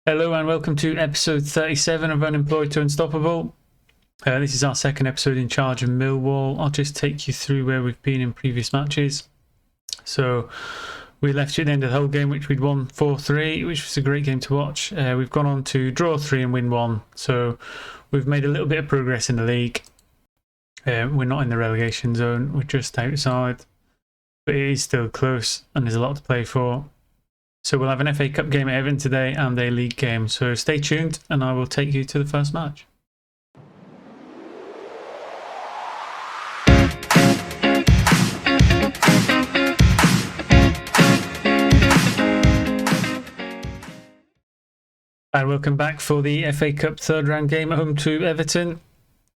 Hello and welcome to episode 37 of Unemployed to Unstoppable. This is our second episode in charge of Millwall. I'll just take you through where we've been in previous matches. So we left you at the end of the whole game, which we'd won 4-3, which was a great game to watch. We've gone on to draw 3 and win 1. So we've made a little bit of progress in the league. We're not in the relegation zone, we're just outside. But it is still close and there's a lot to play for. So we'll have an FA Cup game at Everton today and a league game. So stay tuned and I will take you to the first match. And welcome back for the FA Cup third round game at home to Everton.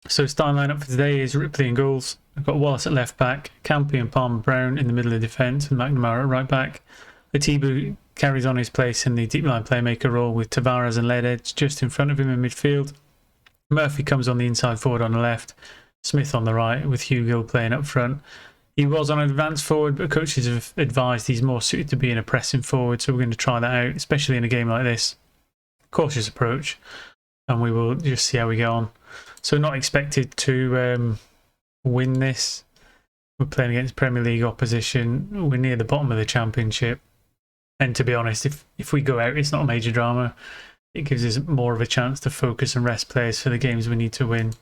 So starting lineup for today is Ripley in goals. I've got Wallace at left back, Campy and Palmer Brown in the middle of defence and McNamara at right back. Atibu carries on his place in the deep line playmaker role with Tavares and Lededge just in front of him in midfield. Murphy comes on the inside forward on the left, Smith on the right with Hugill playing up front. He was on an advanced forward, but coaches have advised he's more suited to being a pressing forward, so we're going to try that out, especially in a game like this. Cautious approach, and we will just see how we go on. So not expected to win this. We're playing against Premier League opposition. We're near the bottom of the Championship. And to be honest, if we go out, it's not a major drama. It gives us more of a chance to focus and rest players for the games we need to win.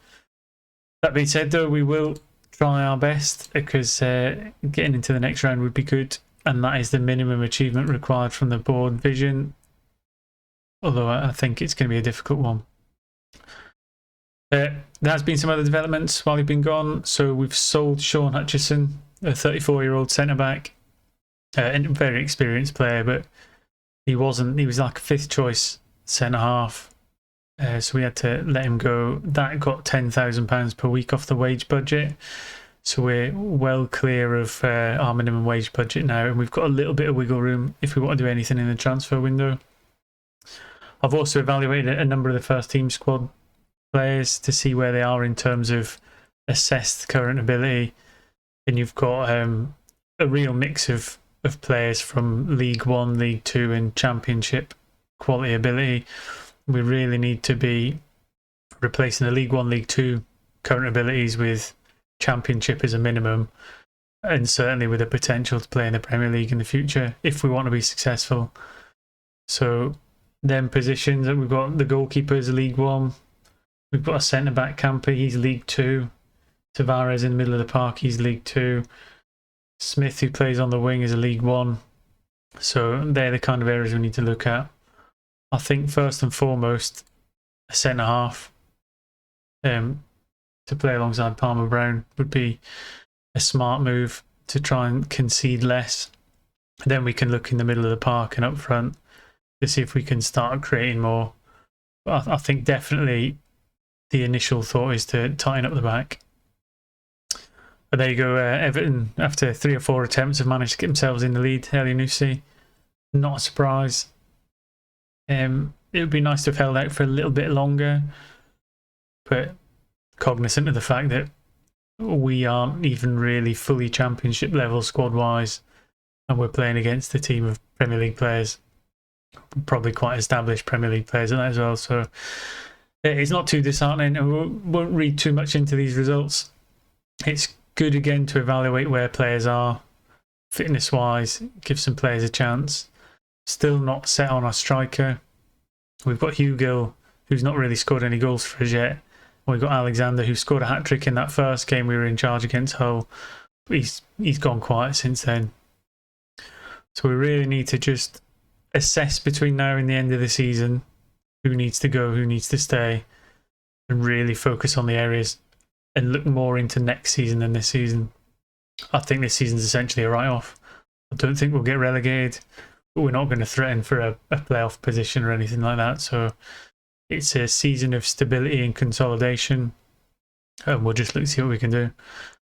That being said, though, we will try our best because getting into the next round would be good. And that is the minimum achievement required from the board vision. Although I think it's going to be a difficult one. There has been some other developments while he's been gone. So we've sold Sean Hutchison, a 34-year-old centre-back. A very experienced player, but he was like a fifth choice centre half, so we had to let him go. That got £10,000 per week off the wage budget, so we're well clear of our minimum wage budget now, and we've got a little bit of wiggle room if we want to do anything in the transfer window. I've also evaluated a number of the first team squad players to see where they are in terms of assessed current ability, and you've got a real mix of players from League 1, League 2 and Championship quality ability. We really need to be replacing the League 1, League 2 current abilities with Championship as a minimum, and certainly with the potential to play in the Premier League in the future if we want to be successful. So then positions that we've got: the goalkeepers League 1, we've got a centre-back Campy, he's League 2, Tavares in the middle of the park, he's League 2, Smith, who plays on the wing, is a League 1. So they're the kind of areas we need to look at. I think first and foremost, a centre half to play alongside Palmer Brown would be a smart move to try and concede less. Then we can look in the middle of the park and up front to see if we can start creating more. But I think definitely the initial thought is to tighten up the back. But there you go, Everton, after 3 or 4 attempts, have managed to get themselves in the lead. Elyounoussi, not a surprise. It would be nice to have held out for a little bit longer, but cognizant of the fact that we aren't even really fully Championship level squad-wise, and we're playing against a team of Premier League players, probably quite established Premier League players at that as well. So it's not too disheartening, and we won't read too much into these results. It's good again to evaluate where players are fitness wise, give some players a chance. Still not set on our striker. We've got Hugill, who's not really scored any goals for us yet. We've got Alexander, who scored a hat-trick in that first game we were in charge against Hull. He's gone quiet since then. So we really need to just assess between now and the end of the season who needs to go, who needs to stay, and really focus on the areas and look more into next season than this season. I think this season's essentially a write-off. I don't think we'll get relegated, but we're not going to threaten for a playoff position or anything like that. So it's a season of stability and consolidation, and we'll just look to see what we can do.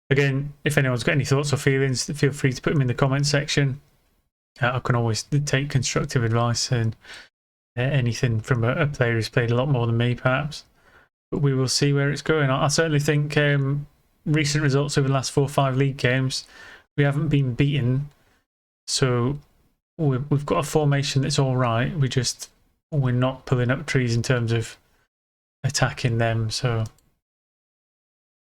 Again, if anyone's got any thoughts or feelings, feel free to put them in the comments section. I can always take constructive advice and anything from a player who's played a lot more than me, perhaps. But we will see where it's going. I certainly think recent results over the last 4 or 5 league games, we haven't been beaten. So we've got a formation that's all right. We just we're not pulling up trees in terms of attacking them, so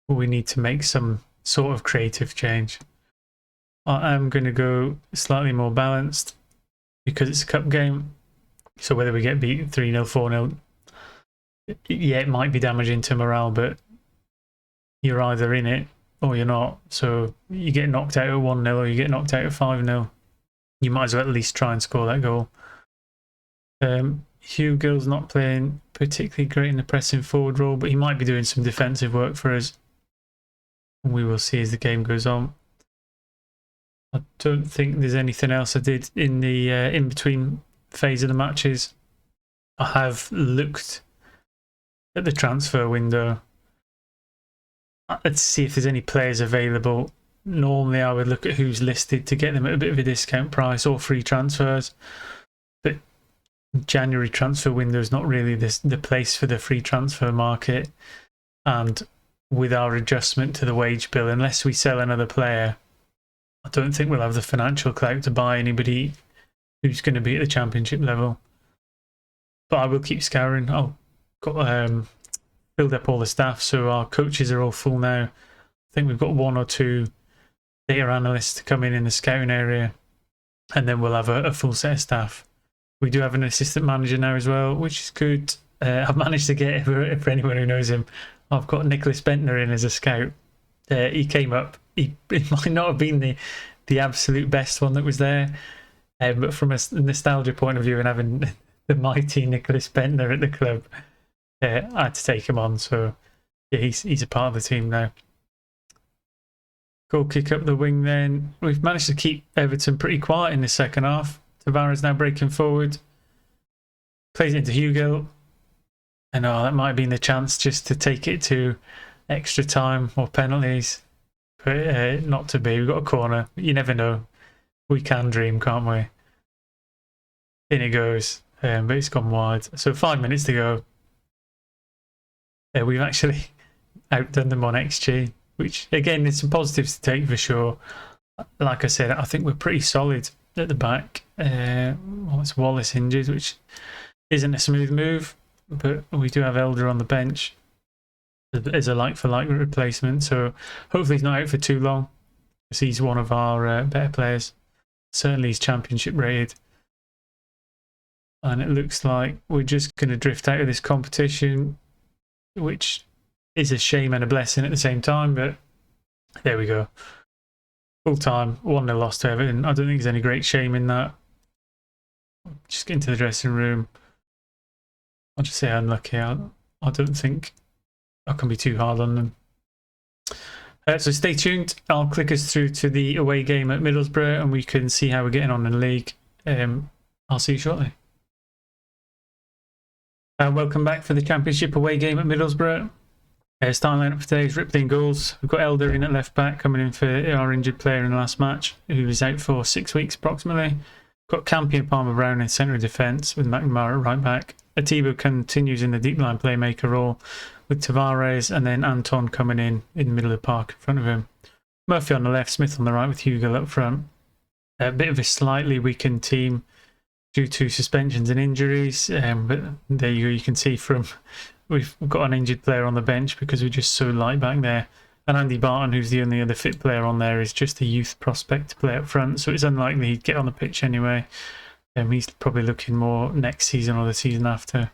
we need to make some sort of creative change. I am going to go slightly more balanced because it's a cup game, so whether we get beat 3-0, 4-0, yeah, it might be damaging to morale, but you're either in it or you're not. So you get knocked out at 1-0 or you get knocked out at 5-0. You might as well at least try and score that goal. Hugo's not playing particularly great in the pressing forward role, but he might be doing some defensive work for us. We will see as the game goes on. I don't think there's anything else I did in the in-between phase of the matches. I have looked at the transfer window. Let's see if there's any players available. Normally I would look at who's listed to get them at a bit of a discount price or free transfers. But January transfer window is not really the place for the free transfer market. And with our adjustment to the wage bill, unless we sell another player, I don't think we'll have the financial clout to buy anybody who's going to be at the championship level. But I will keep scouring. I've got filled up all the staff, so our coaches are all full now. I think we've got 1 or 2 data analysts to come in the scouting area, and then we'll have a full set of staff. We do have an assistant manager now as well, which is good. I've managed to get, for anyone who knows him, I've got Nicholas Bentner in as a scout. He came up. He might not have been the absolute best one that was there, but from a nostalgia point of view and having the mighty Nicholas Bentner at the club, I had to take him on. So yeah, he's a part of the team now. Goal kick up the wing then. We've managed to keep Everton pretty quiet in the second half. Tavares now breaking forward. Plays it into Hugo. And that might have been the chance just to take it to extra time or penalties. But not to be. We've got a corner. You never know. We can dream, can't we? In it goes. But it's gone wide. So 5 minutes to go. We've actually outdone them on XG, which again, there's some positives to take for sure. Like I said, I think we're pretty solid at the back. It's Wallace injured, which isn't a smooth move, but we do have Elder on the bench as a like-for-like replacement, so hopefully he's not out for too long, because he's one of our better players. Certainly he's championship rated. And it looks like we're just going to drift out of this competition, which is a shame and a blessing at the same time, but there we go. Full time, 1-0 loss to Everton. I don't think there's any great shame in that. Just get into the dressing room. I'll just say unlucky. I don't think I can be too hard on them. So stay tuned. I'll click us through to the away game at Middlesbrough and we can see how we're getting on in the league. I'll see you shortly. Welcome back for the Championship away game at Middlesbrough. Starting lineup for today is Ripley in goals. We've got Elder in at left back, coming in for our injured player in the last match, who was out for 6 weeks approximately. We've got Campy and Palmer Brown in centre of defence with McNamara at right back. Atiba continues in the deep line playmaker role with Tavares, and then Anton coming in the middle of the park in front of him. Murphy on the left, Smith on the right with Hugo up front. A bit of a slightly weakened team due to suspensions and injuries, but there you go, you can see from we've got an injured player on the bench because we're just so light back there. And Andy Barton, who's the only other fit player on there, is just a youth prospect to play up front, so it's unlikely he'd get on the pitch anyway. He's probably looking more next season or the season after.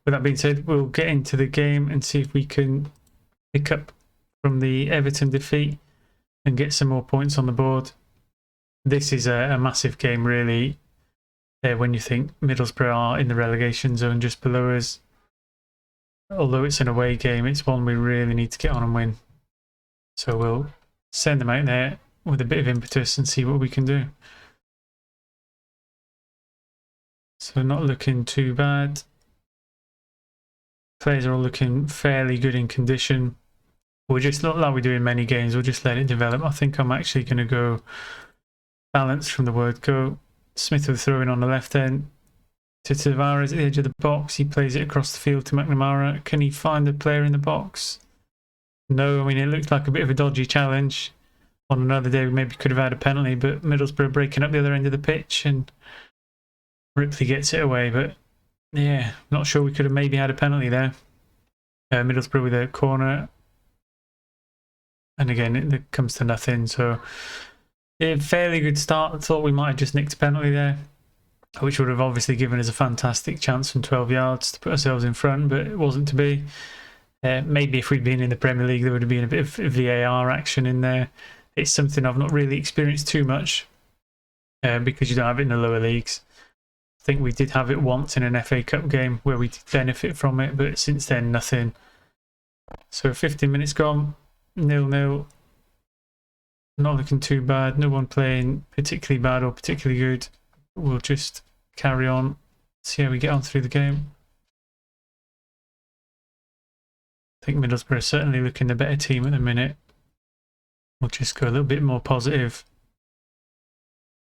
With that being said, we'll get into the game and see if we can pick up from the Everton defeat and get some more points on the board. This is a massive game, really, when you think Middlesbrough are in the relegation zone just below us. Although it's an away game, it's one we really need to get on and win. So we'll send them out there with a bit of impetus and see what we can do. So not looking too bad. Players are all looking fairly good in condition. We'll just, not like we do in many games, we'll just let it develop. I think I'm actually going to go balanced from the word go. Smith will throw in on the left end to Tavares at the edge of the box. He plays it across the field to McNamara. Can he find the player in the box? No, I mean, it looked like a bit of a dodgy challenge. On another day, we maybe could have had a penalty, but Middlesbrough breaking up the other end of the pitch, and Ripley gets it away, but yeah, not sure. We could have maybe had a penalty there. Middlesbrough with a corner. And again, it comes to nothing. So, a fairly good start. I thought we might have just nicked a penalty there, which would have obviously given us a fantastic chance from 12 yards to put ourselves in front, but it wasn't to be. Maybe if we'd been in the Premier League, there would have been a bit of VAR action in there. It's something I've not really experienced too much because you don't have it in the lower leagues. I think we did have it once in an FA Cup game where we did benefit from it, but since then, nothing. So 15 minutes gone, 0-0. Not looking too bad. No one playing particularly bad or particularly good. We'll just carry on, see how we get on through the game. I think Middlesbrough are certainly looking the better team at the minute. We'll just go a little bit more positive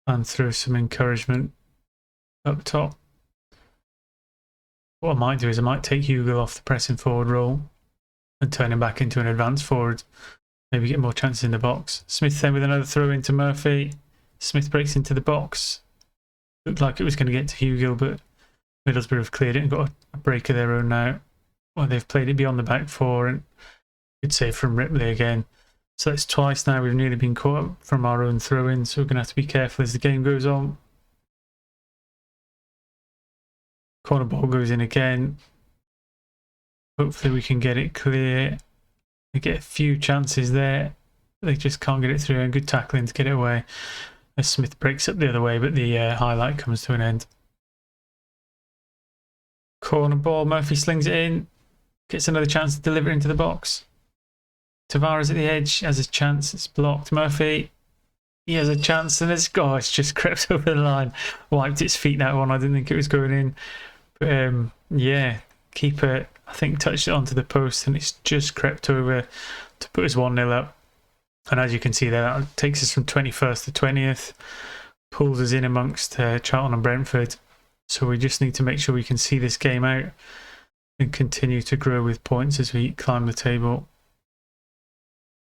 and throw some encouragement up top. What I might do is I might take Hugo off the pressing forward role and turn him back into an advanced forward. Maybe get more chances in the box. Smith then with another throw into Murphy. Smith breaks into the box. Looked like it was going to get to Hugo, but Middlesbrough have cleared it and got a break of their own now. Well, they've played it beyond the back four, and good save from Ripley again. So that's twice now we've nearly been caught up from our own throw-in, so we're going to have to be careful as the game goes on. Corner ball goes in again. Hopefully we can get it clear. We get a few chances there. They just can't get it through, and good tackling to get it away. As Smith breaks up the other way, but the highlight comes to an end. Corner ball, Murphy slings it in. Gets another chance to deliver it into the box. Tavares at the edge has a chance. It's blocked. Murphy, he has a chance, and it's just crept over the line. Wiped its feet, that one. I didn't think it was going in. But yeah, keeper, I think, touched it onto the post, and it's just crept over to put us 1-0 up. And as you can see there, that takes us from 21st to 20th. Pulls us in amongst Charlton and Brentford. So we just need to make sure we can see this game out and continue to grow with points as we climb the table.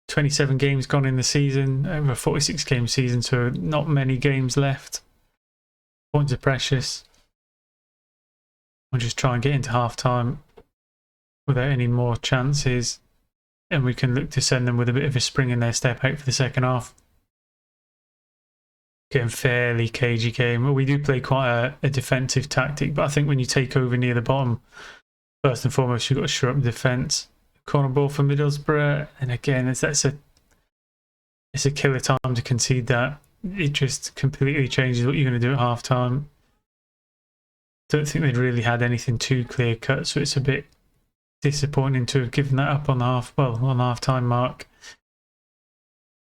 27 games gone in the season, over a 46-game season, so not many games left. Points are precious. We'll just try and get into half-time without any more chances, and we can look to send them with a bit of a spring in their step out for the second half. Getting fairly cagey game. Well, we do play quite a defensive tactic, but I think when you take over near the bottom, first and foremost, you've got to shore up the defence. Corner ball for Middlesbrough, and again, it's a killer time to concede that. It just completely changes what you're going to do at half time. Don't think they'd really had anything too clear cut, so it's a bit disappointing to have given that up on the half time mark.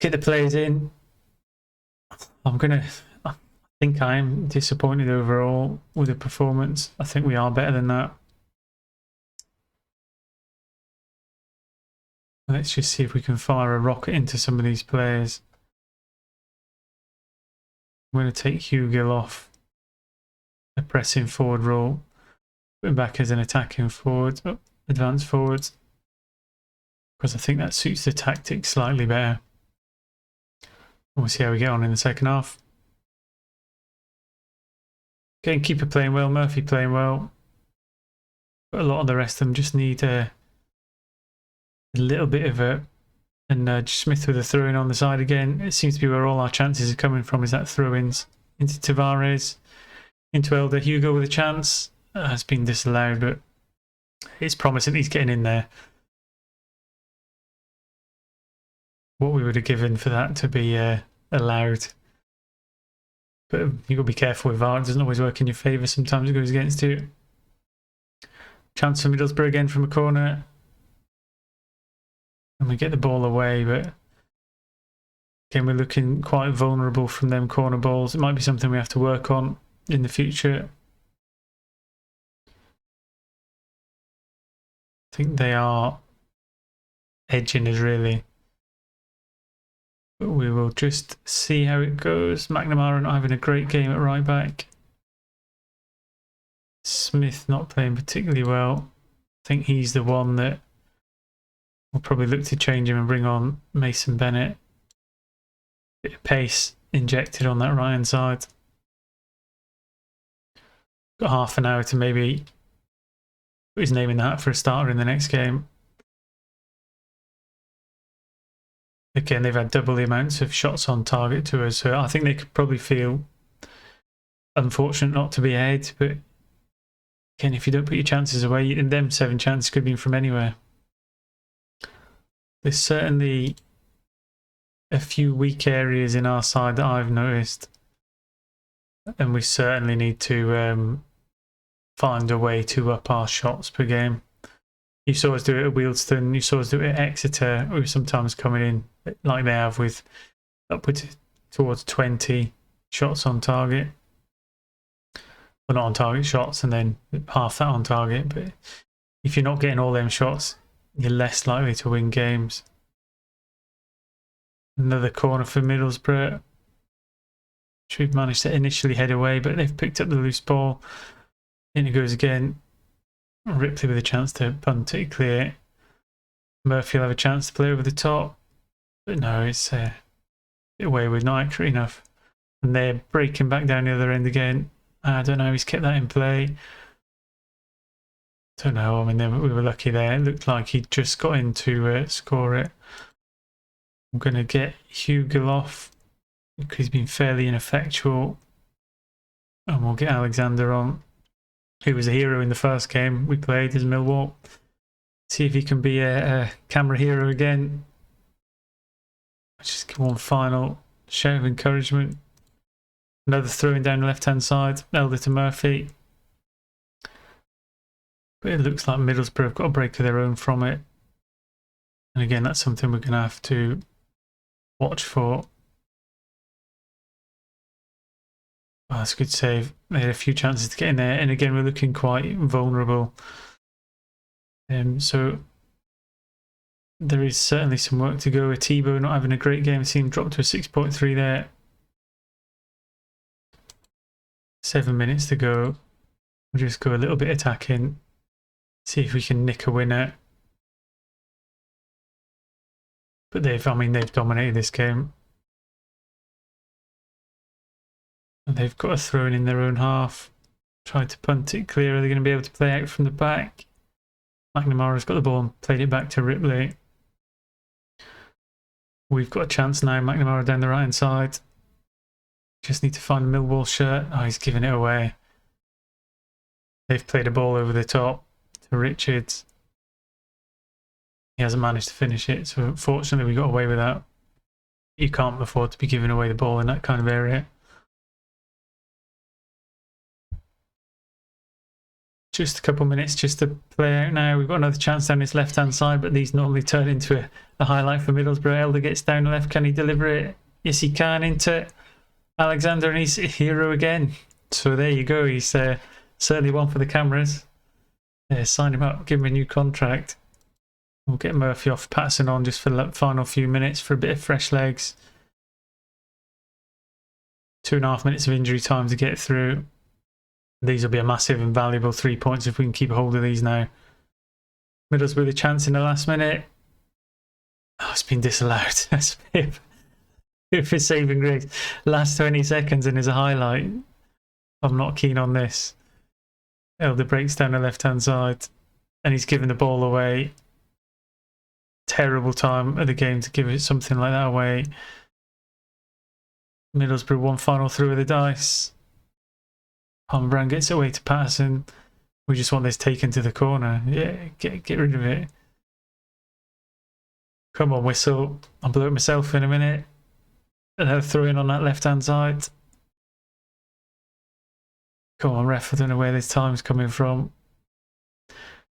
Get the players in. I think I am disappointed overall with the performance. I think we are better than that. Let's just see if we can fire a rocket into some of these players. I'm going to take Hugo off a pressing forward role. Put him back as an attacking forward, advanced forward. Because I think that suits the tactics slightly better. We'll see how we get on in the second half. Again, keeper playing well, Murphy playing well. But a lot of the rest of them just need a little bit of a nudge. Smith with a throw-in on the side again. It seems to be where all our chances are coming from, is that throw-ins into Tavares, into Elder. Hugo with a chance. Has been disallowed, but it's promising he's getting in there. What we would have given for that to be allowed. But you've got to be careful with VAR. It doesn't always work in your favour. Sometimes it goes against you. Chance for Middlesbrough again from a corner. And we get the ball away, but again, we're looking quite vulnerable from them corner balls. It might be something we have to work on in the future. I think they are edging us really. But we will just see how it goes. McNamara not having a great game at right back. Smith not playing particularly well. I think he's the one that we'll probably look to change him and bring on Mason Bennett. Bit of pace injected on that right hand side. got half an hour to maybe put his name in the hat for a starter in the next game. Again, they've had double the amounts of shots on target to us, so I think they could probably feel unfortunate not to be ahead. But again, if you don't put your chances away, and them 7 chances could be from anywhere. There's certainly a few weak areas in our side that I've noticed, and we certainly need to find a way to up our shots per game. You saw us do it at Wealdstone, you saw us do it at Exeter. We were sometimes coming in like they have with upwards towards 20 shots on target. Well, not on target shots, and then half that on target. But if you're not getting all them shots, you're less likely to win games. Another corner for Middlesbrough, which we've managed to initially head away, but they've picked up the loose ball. In it goes again. Ripley with a chance to punt it clear. Murphy will have a chance to play over the top, but no, it's a bit wayward, not accurate enough. And they're breaking back down the other end again. I don't know, he's kept that in play. Don't know, I mean, we were lucky there. It looked like he'd just got in to score it. I'm going to get Hugo off because he's been fairly ineffectual. And we'll get Alexander on, who was a hero in the first game we played as Millwall. See if he can be a camera hero again. Just give one final shout of encouragement. Another throwing down the left-hand side. Elder to Murphy. But it looks like Middlesbrough have got a break of their own from it. And again, that's something we're going to have to watch for. Oh, that's a good save. They had a few chances to get in there, and again we're looking quite vulnerable. So there is certainly some work to go. Atibo not having a great game, seemed dropped to a 6.3 there. 7 minutes to go. We'll just go a little bit attacking, see if we can nick a winner. But they've dominated this game. And they've got a throw in their own half. Tried to punt it clear. Are they going to be able to play out from the back? McNamara's got the ball and played it back to Ripley. We've got a chance now. McNamara down the right hand side. Just need to find a Millwall shirt. Oh, he's giving it away. They've played a ball over the top to Richards. He hasn't managed to finish it, so unfortunately we got away with that. You can't afford to be giving away the ball in that kind of area. Just a couple minutes just to play out now. We've got another chance down this left-hand side, but these normally turn into a highlight for Middlesbrough. Elder gets down the left. Can he deliver it? Yes, he can. Into Alexander, and he's a hero again. So there you go. He's certainly one for the cameras. Sign him up. Give him a new contract. We'll get Murphy off, Patterson on just for the final few minutes for a bit of fresh legs. 2.5 minutes of injury time to get through. These will be a massive and valuable 3 points if we can keep a hold of these now. Middlesbrough with a chance in the last minute. Oh, it's been disallowed. That's a bit of a saving grace. Last 20 seconds and there's a highlight. I'm not keen on this. Elder breaks down the left-hand side and he's given the ball away. Terrible time of the game to give it something like that away. Middlesbrough one final through of the dice. Palmer gets it away to Patterson. We just want this taken to the corner. Yeah, get rid of it. Come on, whistle. I'll blow it myself in a minute. Another throw in on that left-hand side. Come on, ref. I don't know where this time's coming from.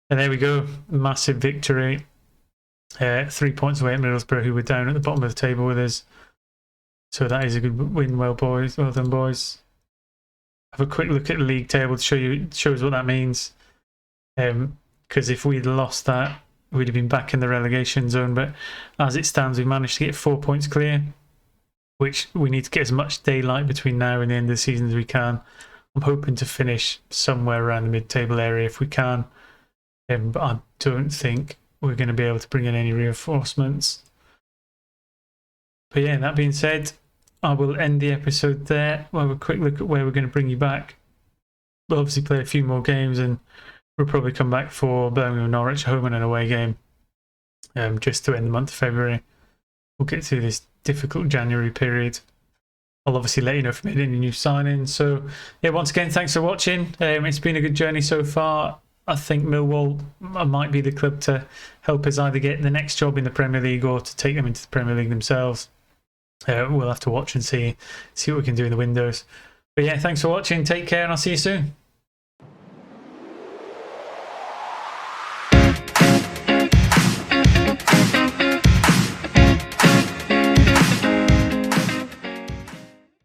And there we go. Massive victory. 3 points away at Middlesbrough, who were down at the bottom of the table with us. So that is a good win. Well, boys. Well done, boys. Have a quick look at the league table to show us what that means. Because if we'd lost that, we'd have been back in the relegation zone. But as it stands, we've managed to get 4 points clear, which we need to get as much daylight between now and the end of the season as we can. I'm hoping to finish somewhere around the mid-table area if we can. But I don't think we're going to be able to bring in any reinforcements. But yeah, that being said, I will end the episode there. We'll have a quick look at where we're going to bring you back. we'll obviously play a few more games, and we'll probably come back for Birmingham and Norwich, home and an away game, just to end the month of February. We'll get through this difficult January period. I'll obviously let you know if we made any new signings. So, yeah, once again, thanks for watching. It's been a good journey so far. I think Millwall might be the club to help us either get the next job in the Premier League or to take them into the Premier League themselves. We'll have to watch and see what we can do in the windows. But yeah, thanks for watching. Take care, and I'll see you soon.